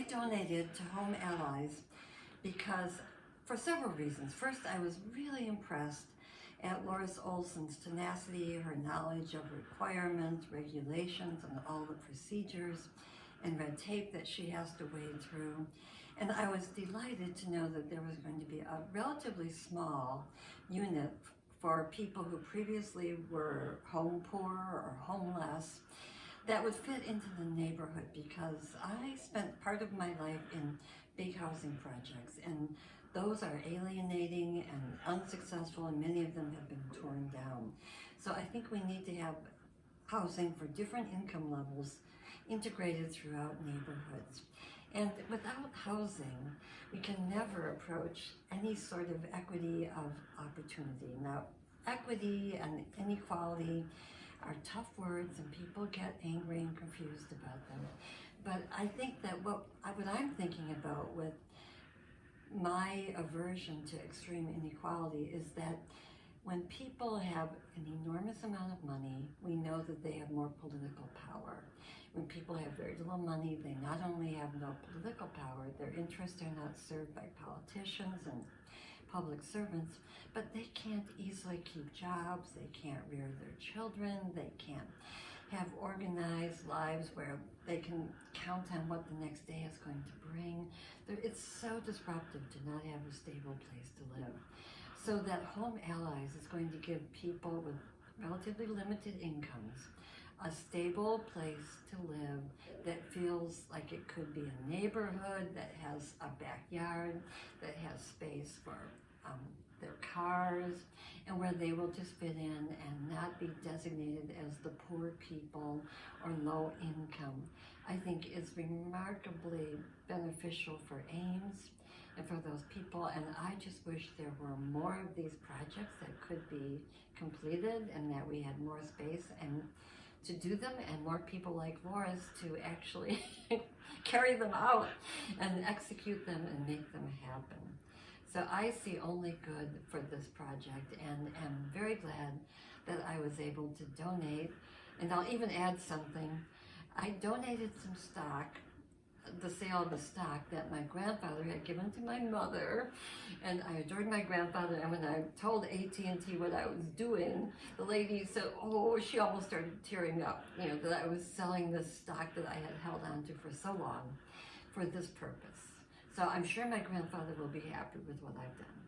I donated to Home Allies because, for several reasons. First, I was really impressed at Lauris Olson's tenacity, her knowledge of requirements, regulations, and all the procedures and red tape that she has to wade through. And I was delighted to know that there was going to be a relatively small unit for people who previously were home poor or homeless that would fit into the neighborhood, because I spent part of my life in big housing projects, and those are alienating and unsuccessful, and many of them have been torn down. So I think we need to have housing for different income levels integrated throughout neighborhoods. And without housing, we can never approach any sort of equity of opportunity. Now, equity and inequality are tough words, and people get angry and confused about them. But I think that what I'm thinking about with my aversion to extreme inequality is that when people have an enormous amount of money, we know that they have more political power. When people have very little money, they not only have no political power, their interests are not served by politicians and public servants, but they can't easily keep jobs, they can't rear their children, they can't have organized lives where they can count on what the next day is going to bring. It's so disruptive to not have a stable place to live. So that Home Allies is going to give people with relatively limited incomes a stable place to live that feels like it could be a neighborhood, that has a backyard, that has space for their cars, and where they will just fit in and not be designated as the poor people or low income. I think is remarkably beneficial for Ames and for those people, and I just wish there were more of these projects that could be completed, and that we had more space and to do them, and more people like Lauris to actually carry them out and execute them and make them happen. So I see only good for this project, and am very glad that I was able to donate. And I'll even add something. I donated some stock, the sale of the stock that my grandfather had given to my mother, and I adored my grandfather. And when I told AT&T what I was doing, the lady said, oh, she almost started tearing up, that I was selling this stock that I had held on to for so long for this purpose. So I'm sure my grandfather will be happy with what I've done.